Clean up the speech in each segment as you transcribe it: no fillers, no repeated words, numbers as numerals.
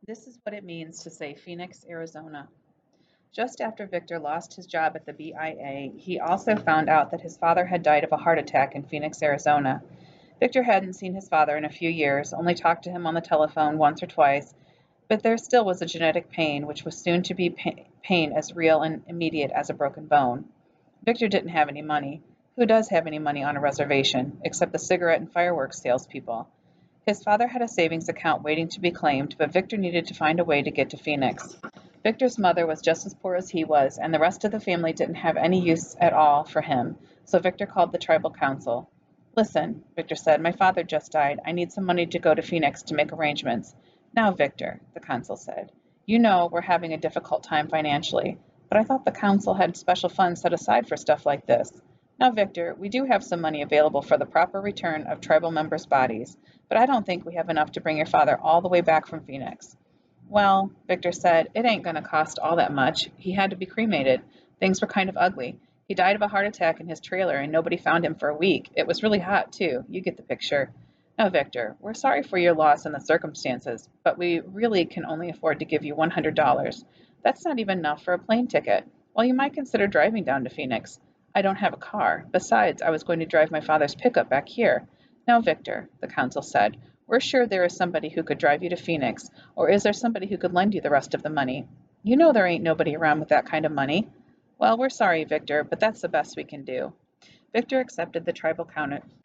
This is what it means to say Phoenix, Arizona. Just after Victor lost his job at the BIA, he also found out that his father had died of a heart attack in Phoenix, Arizona. Victor hadn't seen his father in a few years, only talked to him on the telephone once or twice, but there still was a genetic pain which was soon to be pain as real and immediate as a broken bone. Victor didn't have any money. Who does have any money on a reservation, except the cigarette and fireworks salespeople? His father had a savings account waiting to be claimed, but Victor needed to find a way to get to Phoenix. Victor's mother was just as poor as he was, and the rest of the family didn't have any use at all for him, so Victor called the tribal council. Listen, Victor said, my father just died. I need some money to go to Phoenix to make arrangements. Now, Victor, the council said, you know we're having a difficult time financially, but I thought the council had special funds set aside for stuff like this. Now, Victor, we do have some money available for the proper return of tribal members' bodies, but I don't think we have enough to bring your father all the way back from Phoenix. Well, Victor said, it ain't going to cost all that much. He had to be cremated. Things were kind of ugly. He died of a heart attack in his trailer and nobody found him for a week. It was really hot, too. You get the picture. No, Victor, we're sorry for your loss and the circumstances, but we really can only afford to give you $100. That's not even enough for a plane ticket. Well, you might consider driving down to Phoenix. I don't have a car. Besides, I was going to drive my father's pickup back here. Now, Victor, the council said, we're sure there is somebody who could drive you to Phoenix, or is there somebody who could lend you the rest of the money? You know there ain't nobody around with that kind of money. Well, we're sorry, Victor, but that's the best we can do. Victor accepted the tribal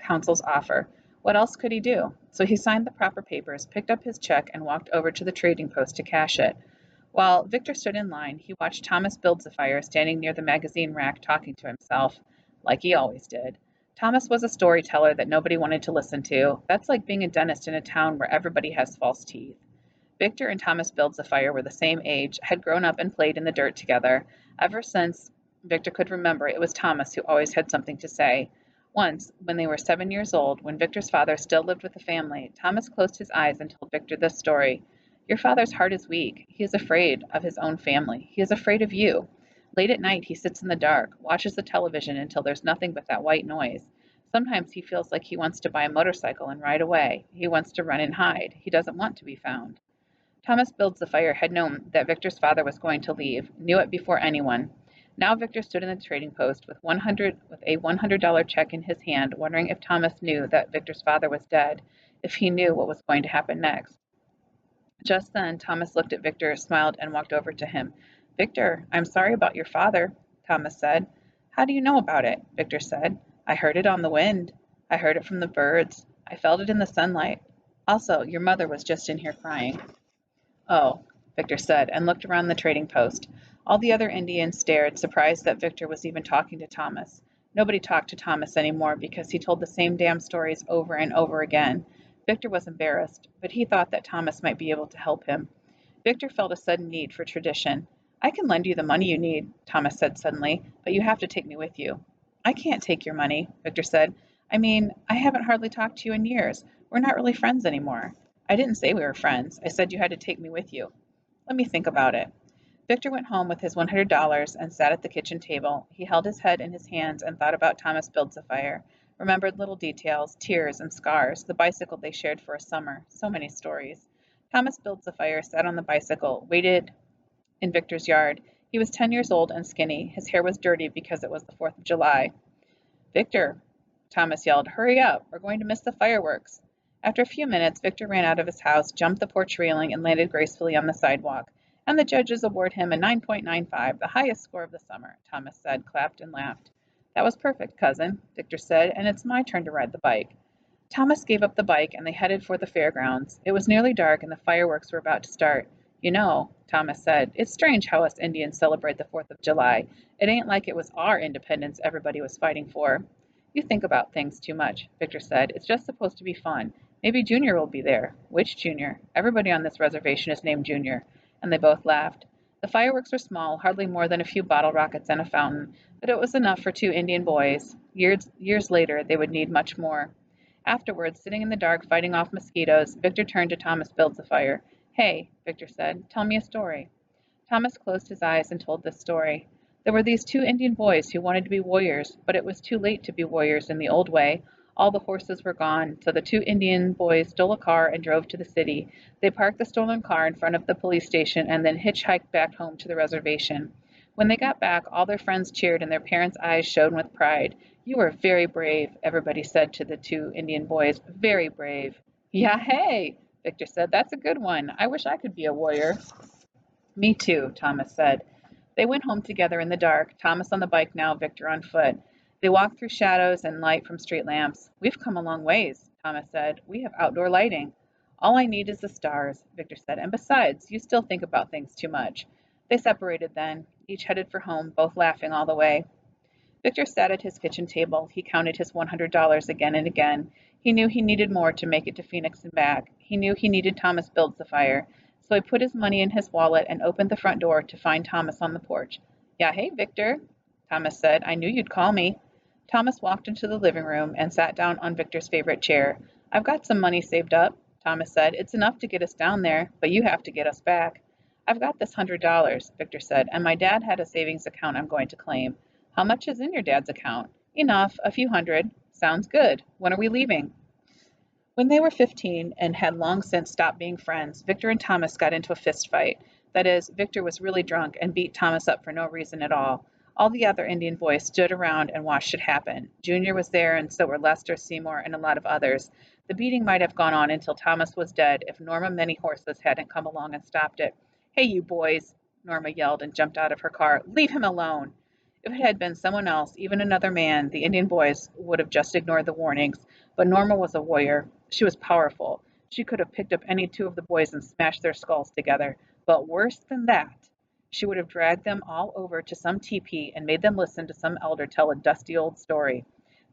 council's offer. What else could he do? So he signed the proper papers, picked up his check, and walked over to the trading post to cash it. While Victor stood in line, he watched Thomas Builds-A-Fire standing near the magazine rack talking to himself, like he always did. Thomas was a storyteller that nobody wanted to listen to. That's like being a dentist in a town where everybody has false teeth. Victor and Thomas Builds-A-Fire were the same age, had grown up and played in the dirt together. Ever since Victor could remember, it was Thomas who always had something to say. Once, when they were 7 years old, when Victor's father still lived with the family, Thomas closed his eyes and told Victor this story. Your father's heart is weak. He is afraid of his own family. He is afraid of you. Late at night, he sits in the dark, watches the television until there's nothing but that white noise. Sometimes he feels like he wants to buy a motorcycle and ride away. He wants to run and hide. He doesn't want to be found. Thomas Builds-A-Fire had known that Victor's father was going to leave, knew it before anyone. Now Victor stood in the trading post with a $100 check in his hand, wondering if Thomas knew that Victor's father was dead, if he knew what was going to happen next. Just then Thomas looked at Victor, smiled, and walked over to him. Victor, I'm sorry about your father, Thomas said. How do you know about it? Victor said. I heard it on the wind. I heard it from the birds. I felt it in the sunlight. Also, your mother was just in here crying. Oh, Victor said, and looked around the trading post. All the other Indians stared, surprised that Victor was even talking to Thomas. Nobody talked to Thomas anymore because he told the same damn stories over and over again. Victor was embarrassed, but he thought that Thomas might be able to help him. Victor felt a sudden need for tradition. I can lend you the money you need, Thomas said suddenly, but you have to take me with you. I can't take your money, Victor said. I mean, I haven't hardly talked to you in years. We're not really friends anymore. I didn't say we were friends. I said you had to take me with you. Let me think about it. Victor went home with his $100 and sat at the kitchen table. He held his head in his hands and thought about Thomas Builds-A-Fire, remembered little details, tears and scars, the bicycle they shared for a summer, so many stories. Thomas Builds-A-Fire sat on the bicycle, waited in Victor's yard. He was 10 years old and skinny. His hair was dirty because it was the 4th of July. Victor, Thomas yelled, hurry up, we're going to miss the fireworks. After a few minutes, Victor ran out of his house, jumped the porch railing, and landed gracefully on the sidewalk. And the judges award him a 9.95, the highest score of the summer, Thomas said, clapped and laughed. That was perfect, cousin, Victor said, and it's my turn to ride the bike. Thomas gave up the bike and they headed for the fairgrounds. It was nearly dark and the fireworks were about to start. You know, Thomas said, it's strange how us Indians celebrate the 4th of July. It ain't like it was our independence everybody was fighting for. You think about things too much, Victor said. It's just supposed to be fun. Maybe Junior will be there. Which Junior? Everybody on this reservation is named Junior. And they both laughed. The fireworks were small, hardly more than a few bottle rockets and a fountain, but it was enough for 2 Indian boys. Years later, they would need much more. Afterwards, sitting in the dark fighting off mosquitoes, Victor turned to Thomas Builds-A-Fire. Hey, Victor said, tell me a story. Thomas closed his eyes and told this story. There were these 2 Indian boys who wanted to be warriors, but it was too late to be warriors in the old way. All the horses were gone, so the two Indian boys stole a car and drove to the city. They parked the stolen car in front of the police station and then hitchhiked back home to the reservation. When they got back, all their friends cheered and their parents' eyes shone with pride. "You were very brave," everybody said to the two Indian boys. "Very brave." "Yeah, hey," Victor said. "That's a good one. I wish I could be a warrior." "Me too," Thomas said. They went home together in the dark, Thomas on the bike now, Victor on foot. They walked through shadows and light from street lamps. "We've come a long ways," Thomas said. "We have outdoor lighting." "All I need is the stars," Victor said. "And besides, you still think about things too much." They separated then, each headed for home, both laughing all the way. Victor sat at his kitchen table. He counted his $100 again and again. He knew he needed more to make it to Phoenix and back. He knew he needed Thomas builds the fire. So he put his money in his wallet and opened the front door to find Thomas on the porch. "Yeah, hey, Victor," Thomas said. "I knew you'd call me." Thomas walked into the living room and sat down on Victor's favorite chair. "I've got some money saved up," Thomas said. "It's enough to get us down there, but you have to get us back." "I've got this $100, Victor said, "and my dad had a savings account I'm going to claim." "How much is in your dad's account?" "Enough, a few hundred." "Sounds good. When are we leaving?" When they were 15 and had long since stopped being friends, Victor and Thomas got into a fist fight. That is, Victor was really drunk and beat Thomas up for no reason at all. All the other Indian boys stood around and watched it happen. Junior was there, and so were Lester, Seymour, and a lot of others. The beating might have gone on until Thomas was dead if Norma Many Horses hadn't come along and stopped it. "Hey, you boys!" Norma yelled and jumped out of her car. "Leave him alone!" If it had been someone else, even another man, the Indian boys would have just ignored the warnings. But Norma was a warrior. She was powerful. She could have picked up any two of the boys and smashed their skulls together. But worse than that, she would have dragged them all over to some tepee and made them listen to some elder tell a dusty old story.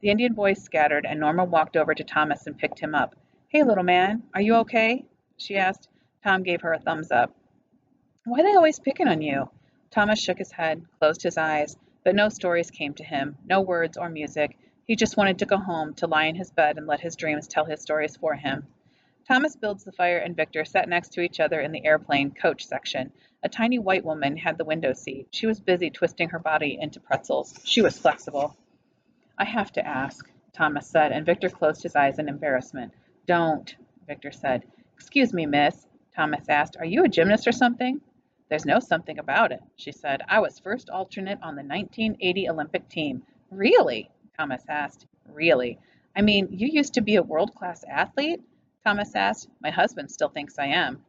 The Indian boys scattered, and Norma walked over to Thomas and picked him up. "Hey, little man, are you okay?" she asked. Tom gave her a thumbs up. "Why are they always picking on you?" Thomas shook his head, closed his eyes, but no stories came to him, no words or music. He just wanted to go home, to lie in his bed and let his dreams tell his stories for him. Thomas Builds the Fire and Victor sat next to each other in the airplane coach section. A tiny white woman had the window seat. She was busy twisting her body into pretzels. She was flexible. "I have to ask," Thomas said, and Victor closed his eyes in embarrassment. "Don't," Victor said. "Excuse me, miss," Thomas asked. "Are you a gymnast or something?" "There's no something about it," she said. "I was first alternate on the 1980 Olympic team." "Really?" Thomas asked. "Really. I mean, you used to be a world-class athlete?" Thomas asked. "My husband still thinks I am."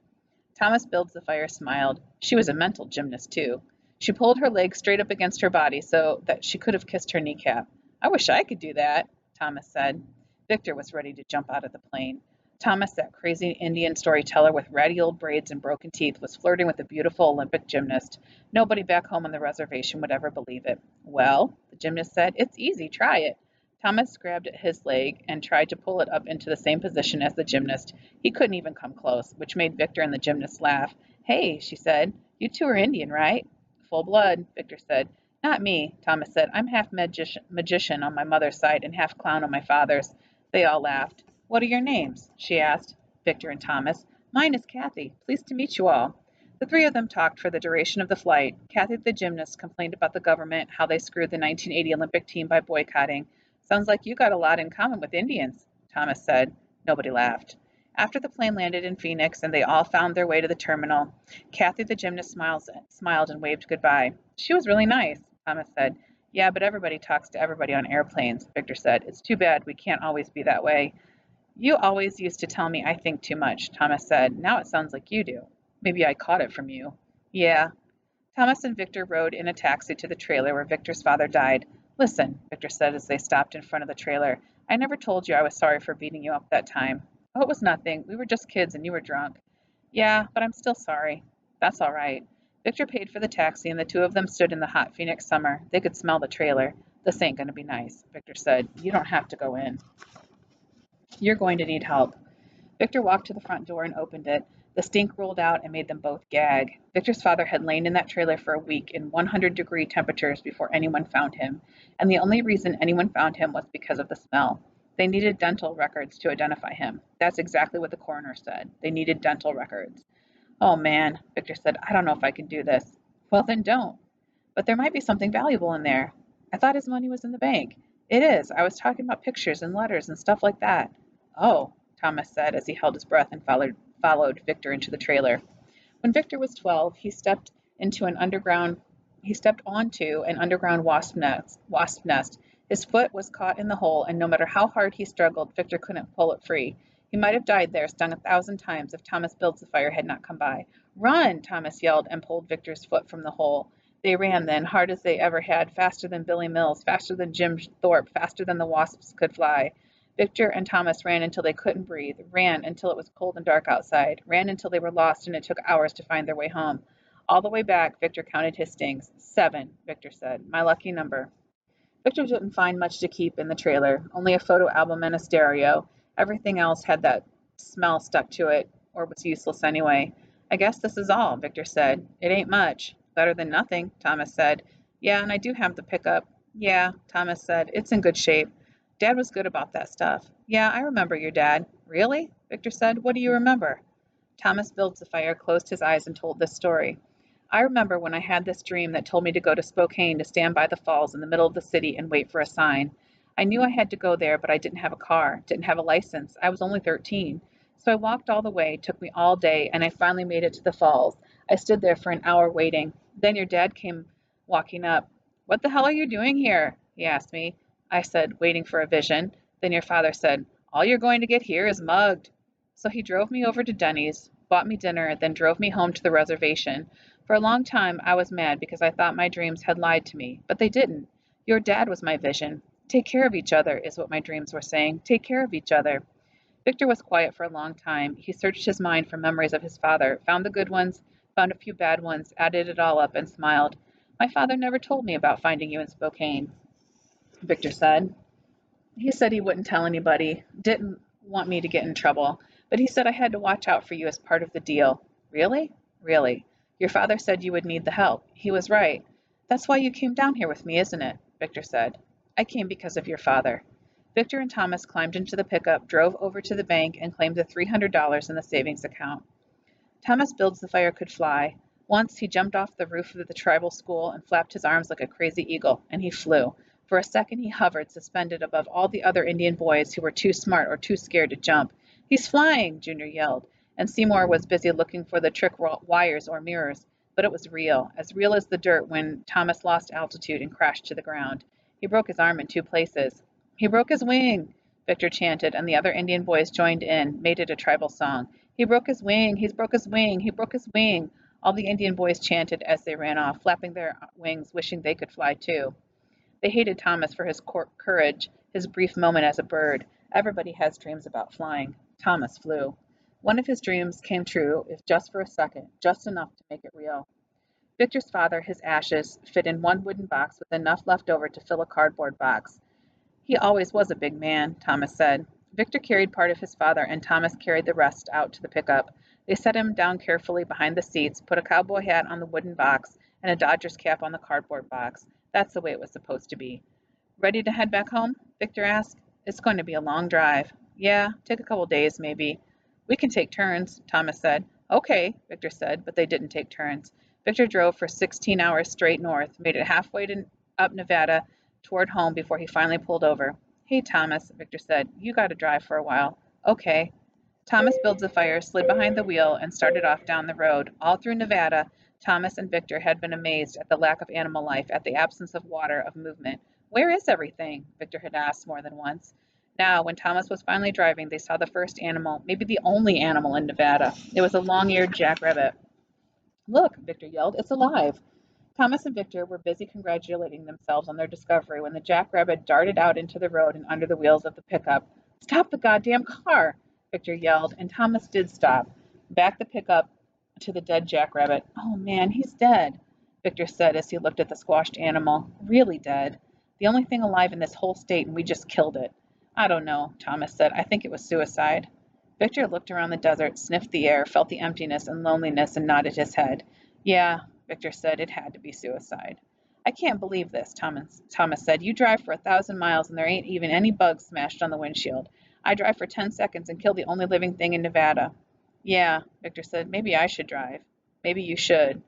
Thomas Builds the Fire smiled. She was a mental gymnast, too. She pulled her leg straight up against her body so that she could have kissed her kneecap. "I wish I could do that," Thomas said. Victor was ready to jump out of the plane. Thomas, that crazy Indian storyteller with ratty old braids and broken teeth, was flirting with a beautiful Olympic gymnast. Nobody back home on the reservation would ever believe it. "Well," the gymnast said, "it's easy. Try it." Thomas grabbed at his leg and tried to pull it up into the same position as the gymnast. He couldn't even come close, which made Victor and the gymnast laugh. "Hey," she said, "you two are Indian, right?" "Full blood," Victor said. "Not me," Thomas said. "I'm half magician on my mother's side and half clown on my father's." They all laughed. "What are your names?" she asked. "Victor and Thomas." "Mine is Kathy. Pleased to meet you all." The three of them talked for the duration of the flight. Kathy, the gymnast, complained about the government, how they screwed the 1980 Olympic team by boycotting. "Sounds like you got a lot in common with Indians," Thomas said. Nobody laughed. After the plane landed in Phoenix and they all found their way to the terminal, Kathy, the gymnast, smiled and waved goodbye. "She was really nice," Thomas said. "Yeah, but everybody talks to everybody on airplanes," Victor said. "It's too bad we can't always be that way." "You always used to tell me I think too much," Thomas said. "Now it sounds like you do." "Maybe I caught it from you." "Yeah." Thomas and Victor rode in a taxi to the trailer where Victor's father died. "Listen," Victor said as they stopped in front of the trailer, "I never told you I was sorry for beating you up that time." "Oh, it was nothing. We were just kids and you were drunk." "Yeah, but I'm still sorry." "That's all right." Victor paid for the taxi and the two of them stood in the hot Phoenix summer. They could smell the trailer. "This ain't going to be nice," Victor said. "You don't have to go in. You're going to need help." Victor walked to the front door and opened it. The stink rolled out and made them both gag. Victor's father had lain in that trailer for a week in 100-degree temperatures before anyone found him, and the only reason anyone found him was because of the smell. They needed dental records to identify him. That's exactly what the coroner said. They needed dental records. "Oh, man," Victor said, "I don't know if I can do this." "Well, then don't." "But there might be something valuable in there." "I thought his money was in the bank." It is. I was talking about pictures and letters and stuff like that. Oh, Thomas said as he held his breath and followed Victor into the trailer. When Victor was 12, he stepped onto an underground wasp nest. His foot was caught in the hole, and no matter how hard he struggled, Victor couldn't pull it free. He might have died there, stung 1,000 times, if Thomas Builds the Fire had not come by. Run! Thomas yelled and pulled Victor's foot from the hole. They ran then, hard as they ever had, faster than Billy Mills, faster than Jim Thorpe, faster than the wasps could fly. Victor and Thomas ran until they couldn't breathe, ran until it was cold and dark outside, ran until they were lost and it took hours to find their way home. All the way back, Victor counted his stings. 7, Victor said. My lucky number. Victor didn't find much to keep in the trailer, only a photo album and a stereo. Everything else had that smell stuck to it, or was useless anyway. I guess this is all, Victor said. It ain't much. Better than nothing, Thomas said. Yeah, and I do have the pickup. Yeah, Thomas said. It's in good shape. Dad was good about that stuff. Yeah, I remember your dad. Really? Victor said. What do you remember? Thomas Builds the Fire closed his eyes and told this story. I remember when I had this dream that told me to go to Spokane to stand by the falls in the middle of the city and wait for a sign. I knew I had to go there, but I didn't have a car, didn't have a license. I was only 13. So I walked all the way, it took me all day, and I finally made it to the falls. I stood there for an hour waiting. Then your dad came walking up. What the hell are you doing here? He asked me. I said, waiting for a vision. Then your father said, all you're going to get here is mugged. So he drove me over to Denny's, bought me dinner, then drove me home to the reservation. For a long time I was mad because I thought my dreams had lied to me, but they didn't. Your dad was my vision. Take care of each other, is what my dreams were saying. Take care of each other. Victor was quiet for a long time. He searched his mind for memories of his father, found the good ones, found a few bad ones, added it all up, and smiled. My father never told me about finding you in Spokane, Victor said. He said he wouldn't tell anybody, didn't want me to get in trouble, but he said I had to watch out for you as part of the deal. Really? Really. Your father said you would need the help. He was right. That's why you came down here with me, isn't it? Victor said. I came because of your father. Victor and Thomas climbed into the pickup, drove over to the bank, and claimed the $300 in the savings account. Thomas Builds the Fire could fly. Once he jumped off the roof of the tribal school and flapped his arms like a crazy eagle, and he flew. For a second he hovered, suspended above all the other Indian boys who were too smart or too scared to jump. He's flying, Junior yelled, and Seymour was busy looking for the trick wires or mirrors. But it was real as the dirt when Thomas lost altitude and crashed to the ground. He broke his arm in 2 places. He broke his wing, Victor chanted, and the other Indian boys joined in, made it a tribal song. He broke his wing, he's broke his wing, he broke his wing. All the Indian boys chanted as they ran off, flapping their wings, wishing they could fly too. They hated Thomas for his courage, his brief moment as a bird. Everybody has dreams about flying. Thomas flew. One of his dreams came true, if just for a second, just enough to make it real. Victor's father, his ashes, fit in one wooden box with enough left over to fill a cardboard box. He always was a big man, Thomas said. Victor carried part of his father, and Thomas carried the rest out to the pickup. They set him down carefully behind the seats, put a cowboy hat on the wooden box, and a Dodger's cap on the cardboard box. That's the way it was supposed to be. Ready to head back home? Victor asked. It's going to be a long drive. Yeah, take a couple days, maybe. We can take turns, Thomas said. Okay, Victor said, but they didn't take turns. Victor drove for 16 hours straight north, made it halfway up Nevada toward home before he finally pulled over. Hey, Thomas, Victor said, you got to drive for a while. Okay. Thomas Builds a Fire slid behind the wheel and started off down the road. All through Nevada, Thomas and Victor had been amazed at the lack of animal life, at the absence of water, of movement. Where is everything? Victor had asked more than once. Now, when Thomas was finally driving, they saw the first animal, maybe the only animal in Nevada. It was a long-eared jackrabbit. Look, Victor yelled, it's alive. Thomas and Victor were busy congratulating themselves on their discovery when the jackrabbit darted out into the road and under the wheels of the pickup. Stop the goddamn car, Victor yelled, and Thomas did stop. Back the pickup to the dead jackrabbit. Oh man, he's dead, Victor said as he looked at the squashed animal. Really dead. The only thing alive in this whole state, and we just killed it. I don't know, Thomas said. I think it was suicide. Victor looked around the desert, sniffed the air, felt the emptiness and loneliness, and nodded his head. Yeah, Victor said, it had to be suicide. I can't believe this, Thomas said. You drive for 1,000 miles and there ain't even any bugs smashed on the windshield. I drive for 10 seconds and kill the only living thing in Nevada. Yeah, Victor said, maybe I should drive. Maybe you should.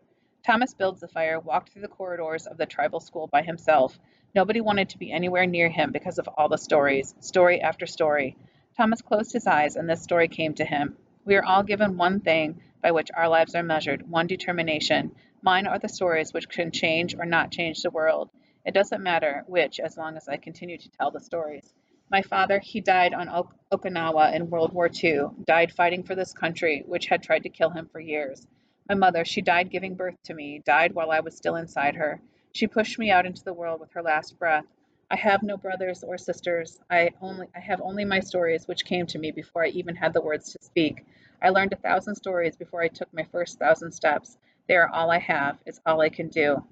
Thomas Builds the Fire walked through the corridors of the tribal school by himself. Nobody wanted to be anywhere near him because of all the stories, story after story. Thomas closed his eyes, and this story came to him. We are all given one thing by which our lives are measured, one determination. Mine are the stories which can change or not change the world. It doesn't matter which, as long as I continue to tell the stories. My father, he died on Okinawa in World War II, died fighting for this country, which had tried to kill him for years. My mother, she died giving birth to me, died while I was still inside her. She pushed me out into the world with her last breath. I have no brothers or sisters. I have only my stories which came to me before I even had the words to speak. I learned 1,000 stories before I took my first 1,000 steps. They are all I have. It's all I can do.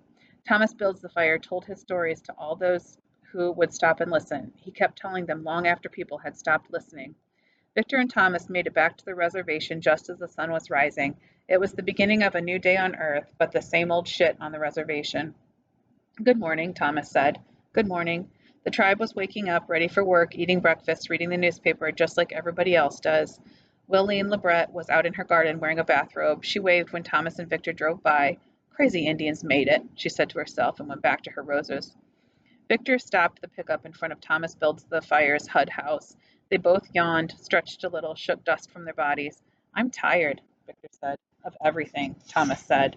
Thomas Builds the Fire told his stories to all those who would stop and listen. He kept telling them long after people had stopped listening. Victor and Thomas made it back to the reservation just as the sun was rising. It was the beginning of a new day on Earth, but the same old shit on the reservation. "Good morning," Thomas said. "Good morning." The tribe was waking up, ready for work, eating breakfast, reading the newspaper, just like everybody else does. Willine Lebret was out in her garden wearing a bathrobe. She waved when Thomas and Victor drove by. "Crazy Indians made it," she said to herself and went back to her roses. Victor stopped the pickup in front of Thomas Builds the Fire's HUD house. They both yawned, stretched a little, shook dust from their bodies. "I'm tired," Victor said. "Of everything," Thomas said.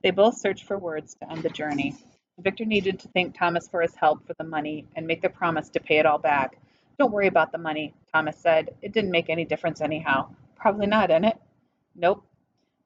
They both searched for words to end the journey. Victor needed to thank Thomas for his help for the money and make the promise to pay it all back. "Don't worry about the money," Thomas said. "It didn't make any difference anyhow." "Probably not, innit?" "Nope."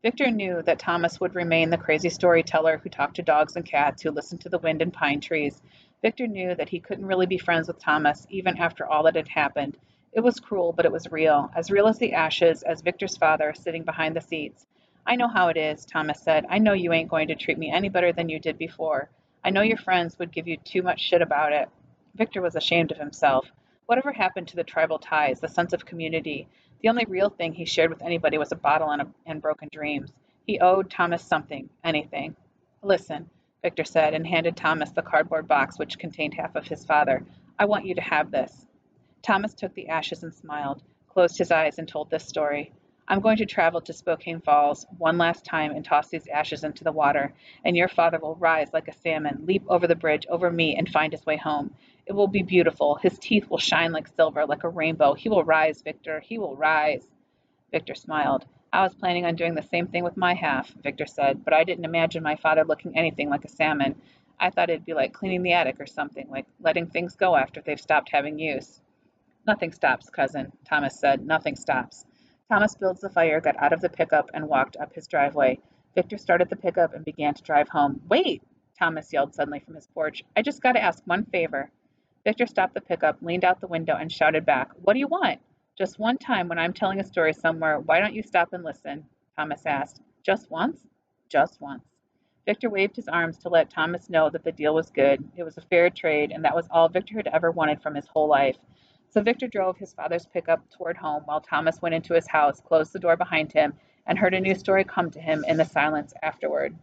Victor knew that Thomas would remain the crazy storyteller who talked to dogs and cats, who listened to the wind and pine trees. Victor knew that he couldn't really be friends with Thomas, even after all that had happened. It was cruel, but it was as real as the ashes, as Victor's father sitting behind the seats. "I know how it is," Thomas said. "I know you ain't going to treat me any better than you did before. I know your friends would give you too much shit about it." Victor was ashamed of himself. Whatever happened to the tribal ties, the sense of community? The only real thing he shared with anybody was a bottle and broken dreams. He owed Thomas something, anything. "Listen," Victor said, and handed Thomas the cardboard box which contained half of his father. "I want you to have this." Thomas took the ashes and smiled, closed his eyes, and told this story. "I'm going to travel to Spokane Falls one last time and toss these ashes into the water, and your father will rise like a salmon, leap over the bridge, over me, and find his way home. It will be beautiful. His teeth will shine like silver, like a rainbow. He will rise, Victor. He will rise." Victor smiled. "I was planning on doing the same thing with my half," Victor said, "but I didn't imagine my father looking anything like a salmon. I thought it'd be like cleaning the attic or something, like letting things go after they've stopped having use." "Nothing stops, cousin," Thomas said. "Nothing stops." Thomas Builds the Fire got out of the pickup and walked up his driveway. Victor started the pickup and began to drive home. "Wait!" Thomas yelled suddenly from his porch. "I just got to ask one favor." Victor stopped the pickup, leaned out the window, and shouted back, "What do you want?" "Just one time when I'm telling a story somewhere, why don't you stop and listen?" Thomas asked. "Just once?" "Just once." Victor waved his arms to let Thomas know that the deal was good. It was a fair trade, and that was all Victor had ever wanted from his whole life. So Victor drove his father's pickup toward home while Thomas went into his house, closed the door behind him, and heard a new story come to him in the silence afterward.